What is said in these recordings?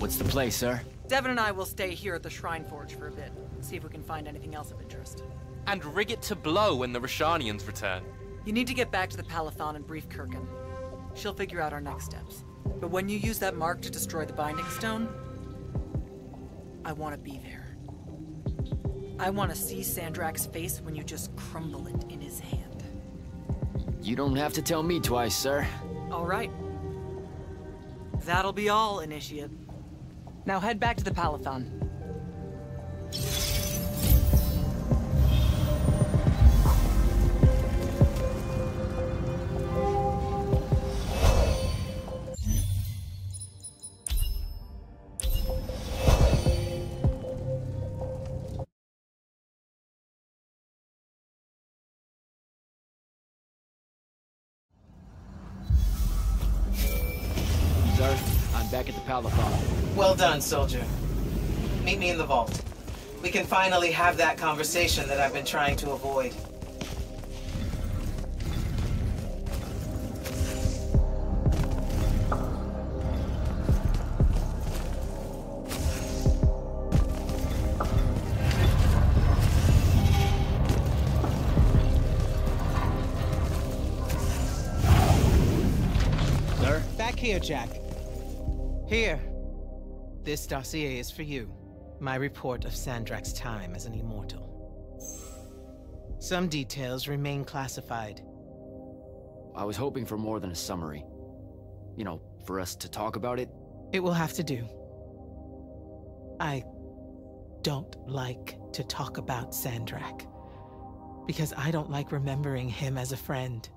What's the play, sir? Devin and I will stay here at the Shrine Forge for a bit, see if we can find anything else of interest. And rig it to blow when the Rashanians return. You need to get back to the Palathon and brief Kirkin. She'll figure out our next steps. But when you use that mark to destroy the Binding Stone, I want to be there. I want to see Sandrak's face when you just crumble it in his hand. You don't have to tell me twice, sir. All right. That'll be all, Initiate. Now head back to the Palathon. Sir, I'm back at the Palathon. Well done, soldier. Meet me in the vault. We can finally have that conversation that I've been trying to avoid. Sir? Back here, Jack. Here. This dossier is for you. My report of Sandrak's time as an immortal. Some details remain classified. I was hoping for more than a summary. You know, for us to talk about it. It will have to do. I don't like to talk about Sandrak, because I don't like remembering him as a friend.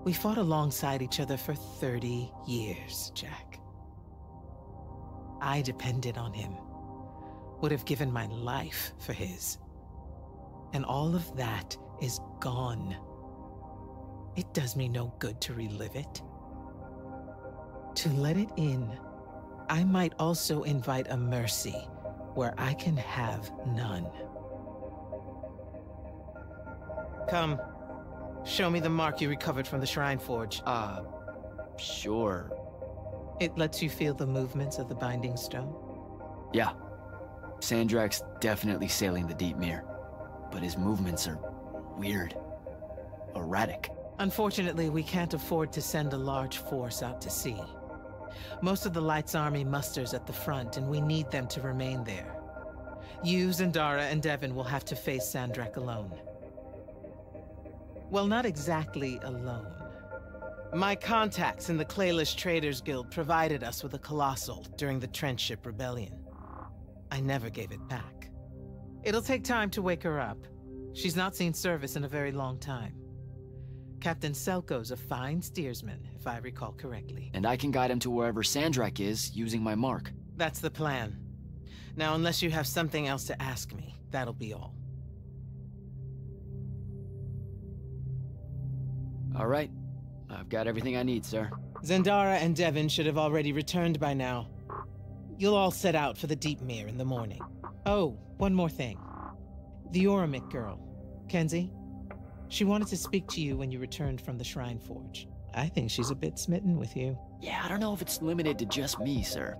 We fought alongside each other for 30 years, Jack. I depended on him, would have given my life for his. And all of that is gone. It does me no good to relive it. To let it in, I might also invite a mercy where I can have none. Come, show me the mark you recovered from the Shrine Forge. Sure. It lets you feel the movements of the Binding Stone? Yeah. Sandrak's definitely sailing the deep mirror, but his movements are weird. Erratic. Unfortunately, we can't afford to send a large force out to sea. Most of the Light's army musters at the front, and we need them to remain there. You, Zendara, and Devin will have to face Sandrak alone. Well, not exactly alone. My contacts in the Clayless Traders Guild provided us with a Colossal during the Trenchship Rebellion. I never gave it back. It'll take time to wake her up. She's not seen service in a very long time. Captain Selko's a fine steersman, if I recall correctly. And I can guide him to wherever Sandrak is using my mark. That's the plan. Now, unless you have something else to ask me, that'll be all. All right. I've got everything I need, sir. Zendara and Devin should have already returned by now. You'll all set out for the Deep Mere in the morning. Oh, one more thing. The Oromik girl, Kenzie. She wanted to speak to you when you returned from the Shrine Forge. I think she's a bit smitten with you. Yeah, I don't know if it's limited to just me, sir.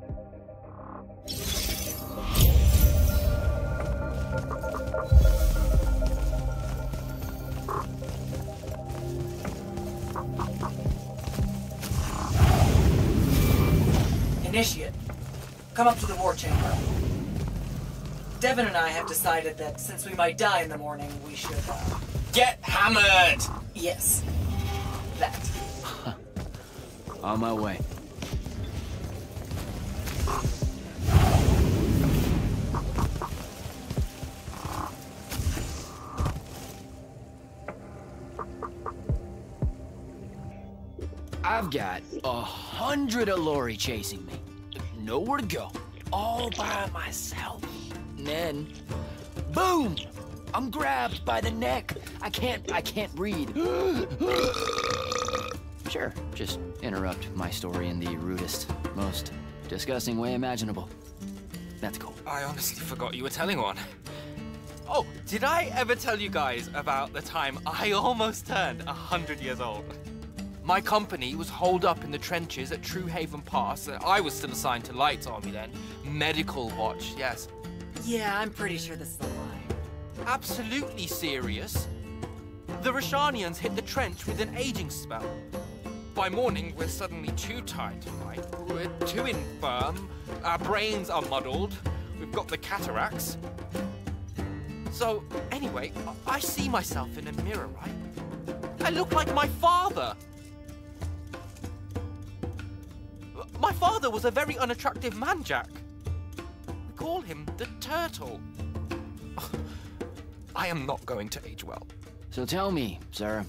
Initiate, come up to the war chamber. Devin and I have decided that since we might die in the morning, we should, Get hammered! Yes. That. On my way. I've got 100 Allori chasing me. Nowhere to go. All by myself. And then, boom! I'm grabbed by the neck. I can't breathe. Sure, just interrupt my story in the rudest, most disgusting way imaginable. That's cool. I honestly forgot you were telling one. Oh, did I ever tell you guys about the time I almost turned 100 years old? My company was holed up in the trenches at True Haven Pass. I was still assigned to Lights Army then. Medical watch, yes. Yeah, I'm pretty sure this is a lie. Absolutely serious. The Rashanians hit the trench with an aging spell. By morning, we're suddenly too tired to fight. We're too infirm. Our brains are muddled. We've got the cataracts. So, anyway, I see myself in a mirror, right? I look like my father. My father was a very unattractive man, Jack. We call him the Turtle. I am not going to age well. So tell me, Sarah,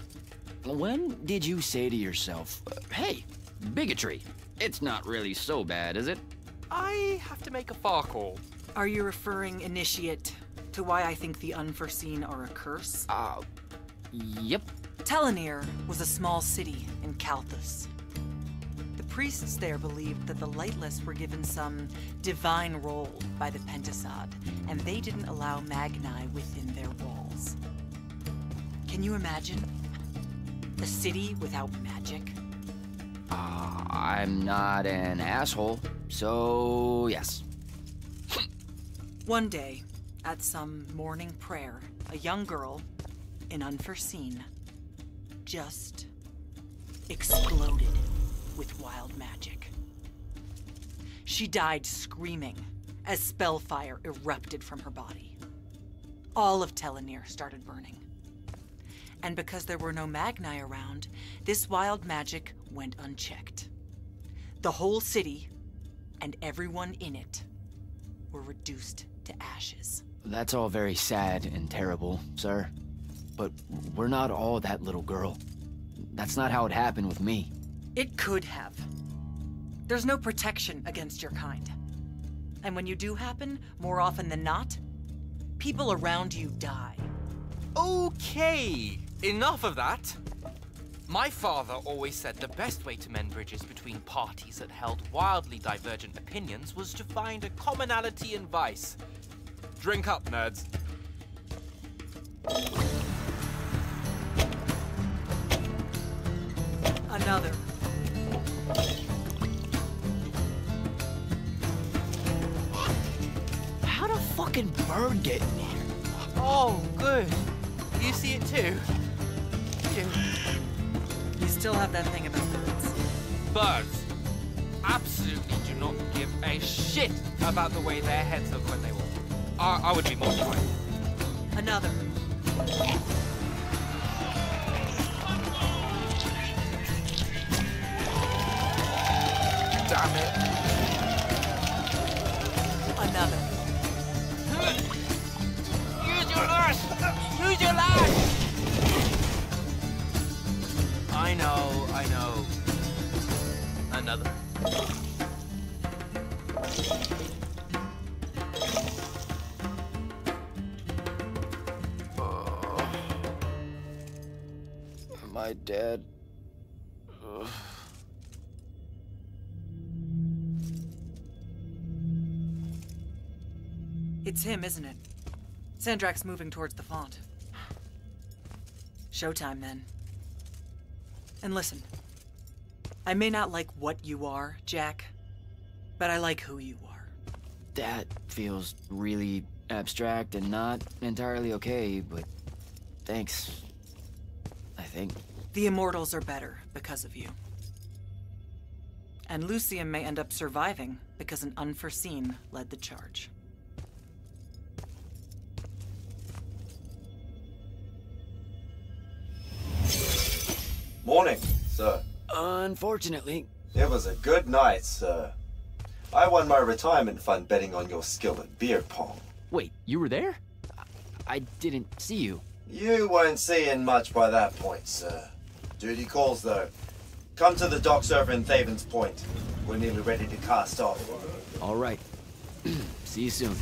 when did you say to yourself, hey, bigotry, it's not really so bad, is it? I have to make a far call. Are you referring, Initiate, to why I think the unforeseen are a curse? Yep. Telenir was a small city in Kalthus. The priests there believed that the Lightless were given some divine role by the Pentasod, and they didn't allow Magni within their walls. Can you imagine? A city without magic? I'm not an asshole, so yes. One day, at some morning prayer, a young girl, in Unforeseen, just exploded with wild magic. She died screaming as spellfire erupted from her body. All of Telenir started burning. And because there were no Magni around, this wild magic went unchecked. The whole city, and everyone in it, were reduced to ashes. That's all very sad and terrible, sir. But we're not all that little girl. That's not how it happened with me. It could have. There's no protection against your kind. And when you do happen, more often than not, people around you die. Okay, enough of that. My father always said the best way to mend bridges between parties that held wildly divergent opinions was to find a commonality in vice. Drink up, nerds. Another. How'd a fucking bird get in here? Oh, good. You see it too? You still have that thing about birds. Birds absolutely do not give a shit about the way their heads look when they walk. I would be mortified. Another. Damn it. Another. Use your lash! Use your lash! I know. Another. Am I dead? Ugh. It's him, isn't it? Sandrak's moving towards the font. Showtime, then. And listen, I may not like what you are, Jack, but I like who you are. That feels really abstract and not entirely okay, but thanks. I think. The Immortals are better because of you. And Lucium may end up surviving because an Unforeseen led the charge. Morning, sir. Unfortunately. It was a good night, sir. I won my retirement fund betting on your skill at beer pong. Wait, you were there? I didn't see you. You weren't seeing much by that point, sir. Duty calls, though. Come to the docks over in Thaven's Point. We're nearly ready to cast off. All right. See you soon.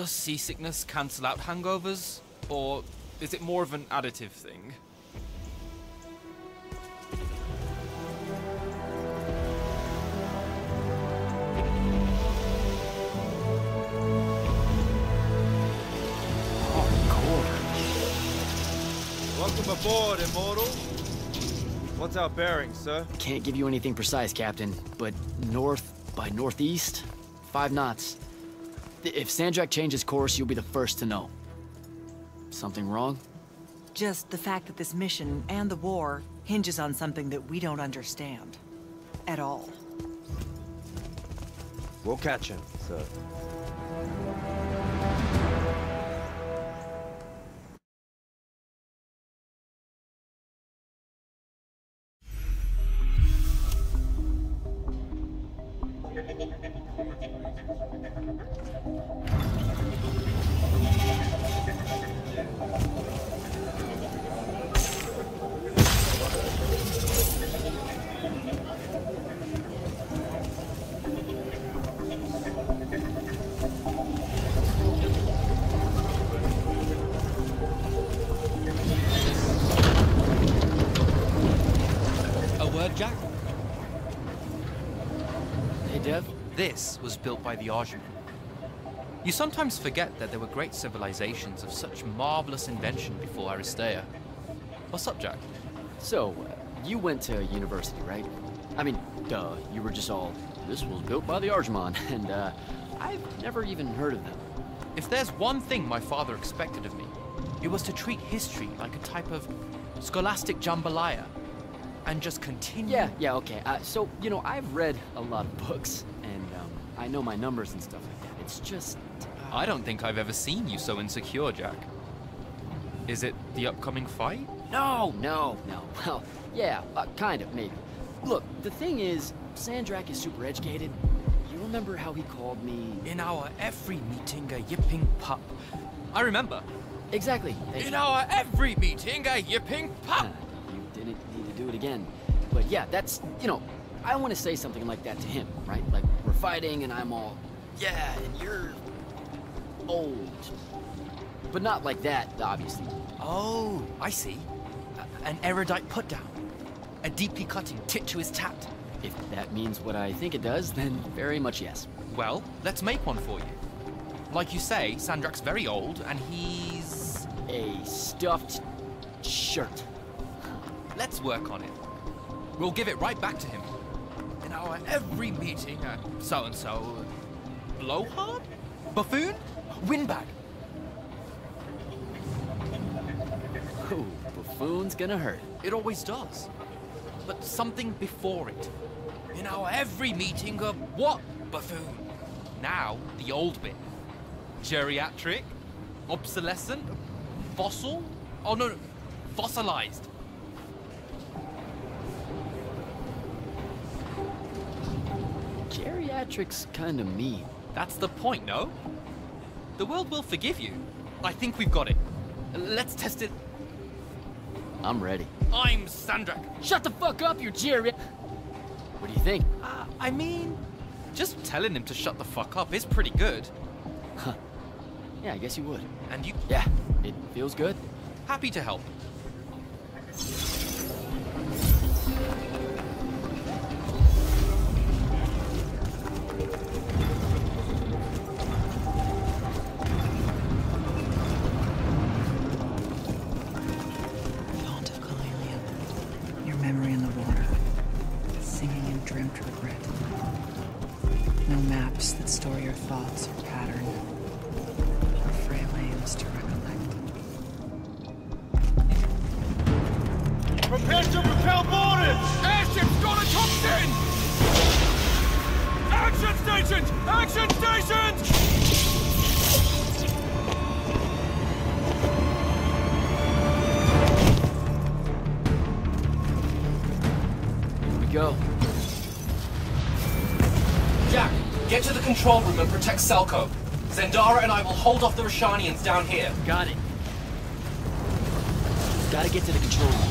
Does seasickness cancel out hangovers? Or is it more of an additive thing? Welcome aboard, Immortal. What's our bearing, sir? Can't give you anything precise, Captain, but north by northeast, 5 knots. If Sandrak changes course, you'll be the first to know. Something wrong? Just the fact that this mission and the war hinges on something that we don't understand. At all. We'll catch him, sir. Jack? Hey, Dev? This was built by the Arjumen. You sometimes forget that there were great civilizations of such marvelous invention before Aristea. What's up, Jack? So, you went to university, right? I mean, duh, you were just all, this was built by the Arjumen, and I've never even heard of them. If there's one thing my father expected of me, it was to treat history like a type of scholastic jambalaya. And just continue. Yeah, okay. So, you know, I've read a lot of books, and I know my numbers and stuff like that. It's just... I don't think I've ever seen you so insecure, Jack. Is it the upcoming fight? No. Well, yeah, kind of, maybe. Look, the thing is, Sandrak is super educated. You remember how he called me... In our every meeting, a yipping pup. I remember. Exactly. In our every meeting, a yipping pup! You didn't need to do it again. But yeah, that's, you know, I want to say something like that to him, right? Like, we're fighting and I'm all, yeah, and you're old. But not like that, obviously. Oh, I see. An erudite put-down. A deeply cutting tit to his tat. If that means what I think it does, then very much yes. Well, let's make one for you. Like you say, Sandrak's very old, and he's... a stuffed shirt. Let's work on it. We'll give it right back to him. In our every meeting, so-and-so... Blowhard? Buffoon? Windbag? Ooh, buffoon's gonna hurt. It always does. But something before it. In our every meeting of what, buffoon? Now, the old bit. Geriatric? Obsolescent? Fossil? Oh, no, fossilized. Geriatric's kinda mean. That's the point, no? The world will forgive you. I think we've got it. Let's test it. I'm ready. I'm Sandrak. Shut the fuck up, you Geri... What do you think? I mean, just telling him to shut the fuck up is pretty good. Huh. Yeah, I guess you would. And you... Yeah, it feels good. Happy to help. Thoughts or pattern, or frail aims to recollect. Prepare to repel boarders! Airship's got a toxin! Action stations! Action stations! Here we go. Jack, get to the control room and protect Selko. Zendara and I will hold off the Rashanians down here. Got it. Gotta get to the control room.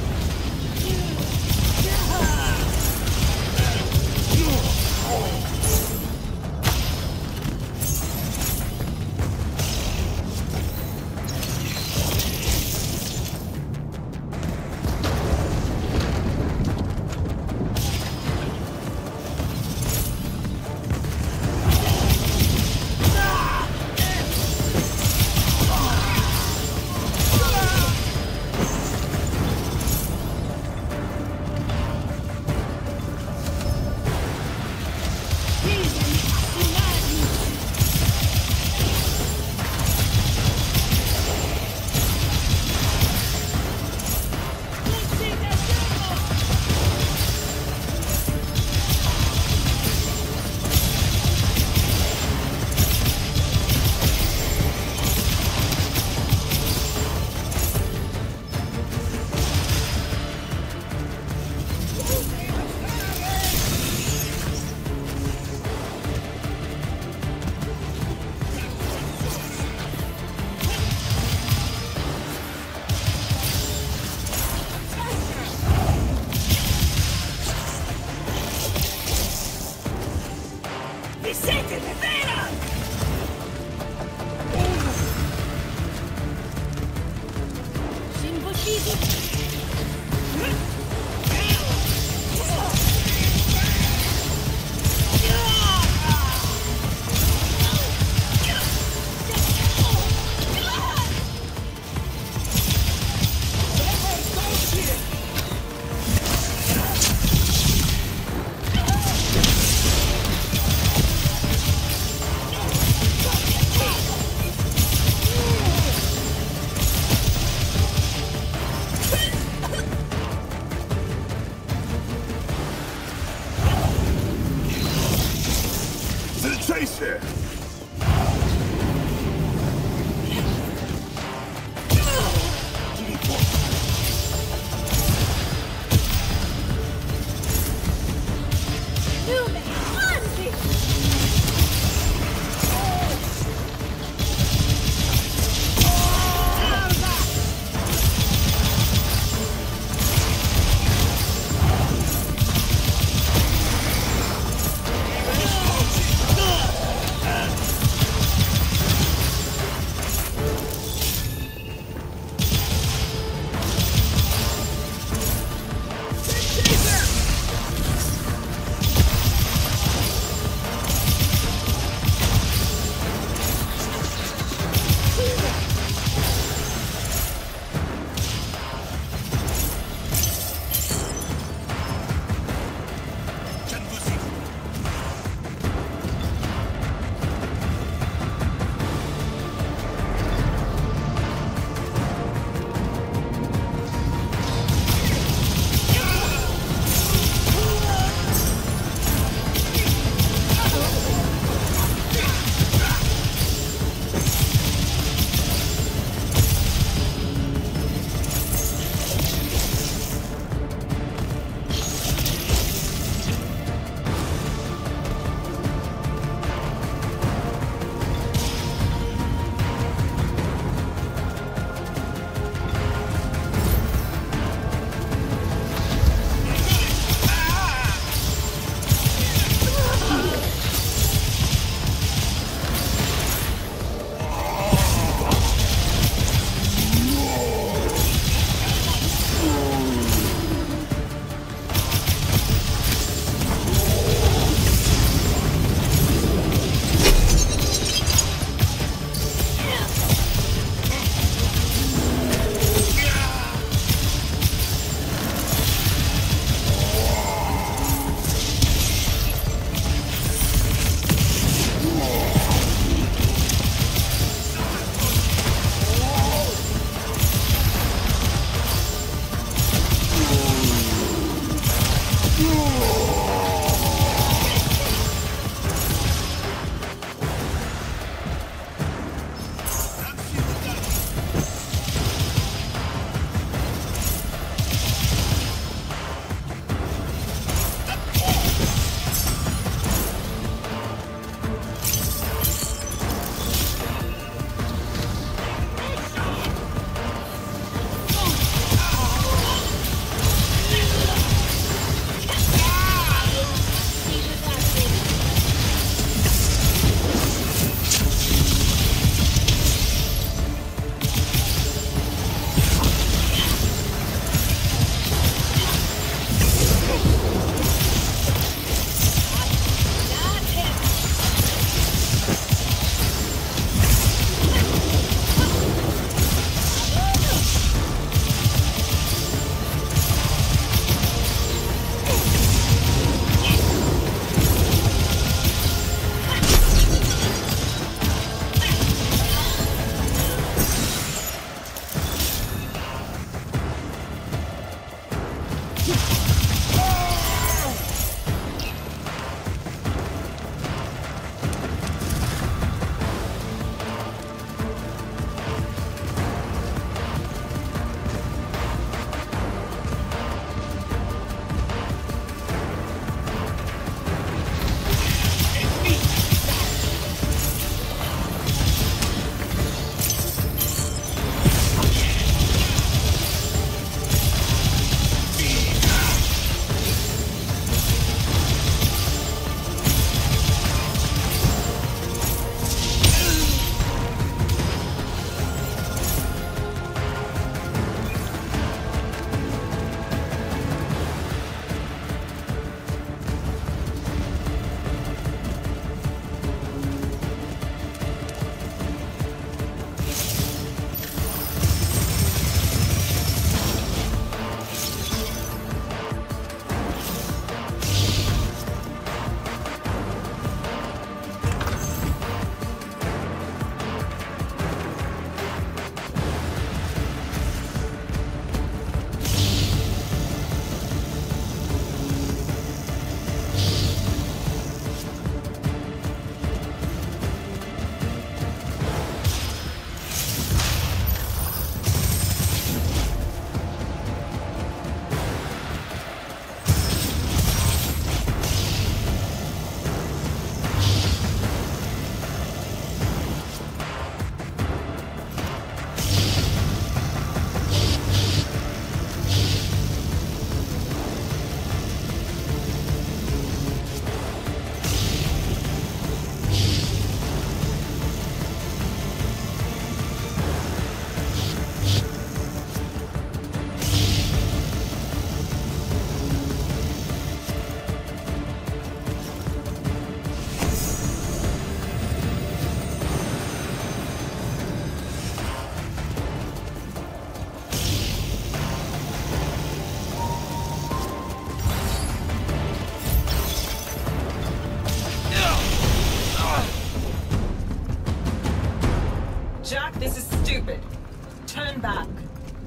Turn back.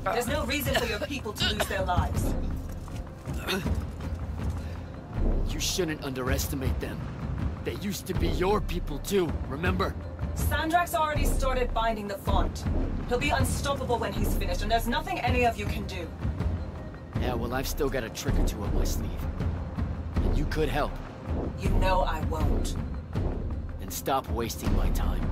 There's no reason for your people to lose their lives. You shouldn't underestimate them. They used to be your people too, remember? Sandrak's already started binding the font. He'll be unstoppable when he's finished, and there's nothing any of you can do. Yeah, well, I've still got a trick or two up my sleeve. And you could help. You know I won't. Then stop wasting my time.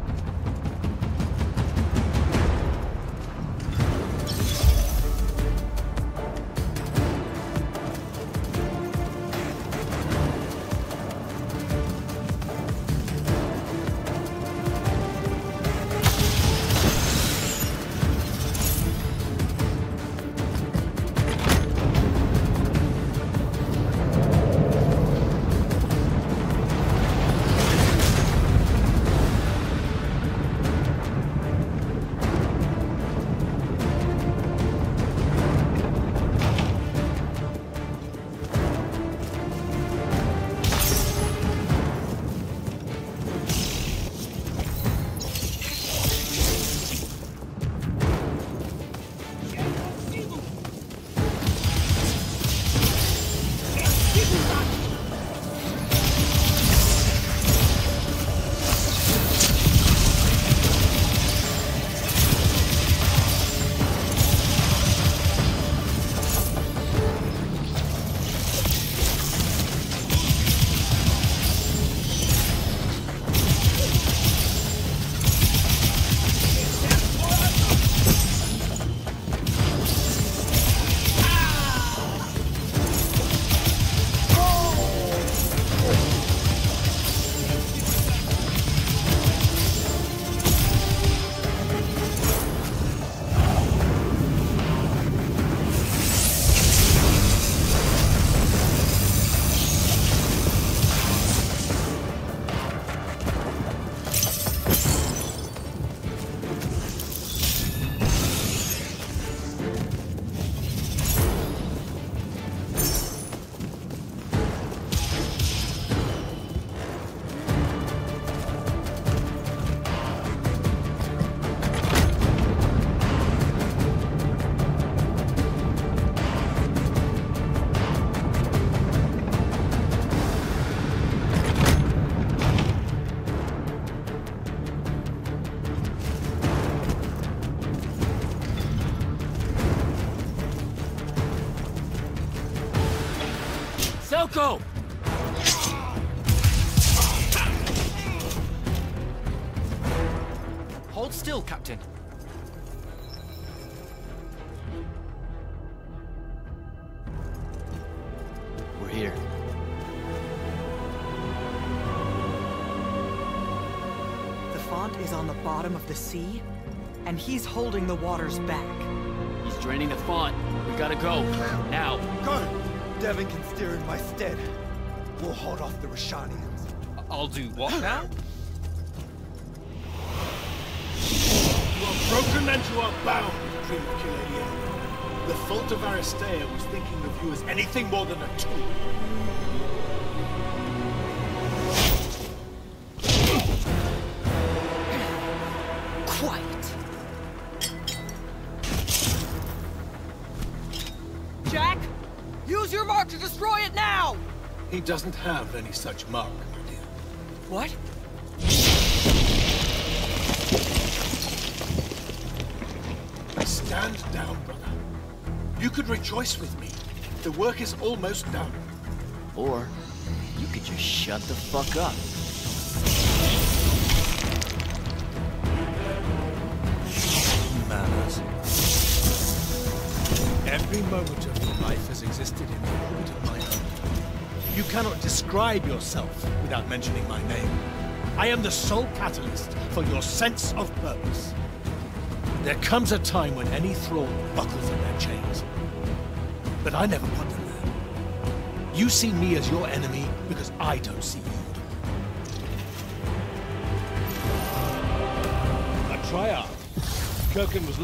Selko! Hold still, Captain. We're here. The font is on the bottom of the sea, and he's holding the waters back. He's draining the font. We gotta go. Now. Go! Devon can steer in my stead. We'll hold off the Rashanians. I'll do what now? You are broken and you are bound, Dream of Kiladian. The fault of Aristea was thinking of you as anything more than a tool. Quiet. Jack, use your mark to destroy it now! He doesn't have any such mark, my dear. What? Stand down, brother. You could rejoice with me. The work is almost done. Or you could just shut the fuck up. Manners. Every moment of your life has existed in the orbit of my own. You cannot describe yourself without mentioning my name. I am the sole catalyst for your sense of purpose. There comes a time when any thrall buckles in their chains. But I never put them there. You see me as your enemy because I don't see you. A triumph. Kirkin was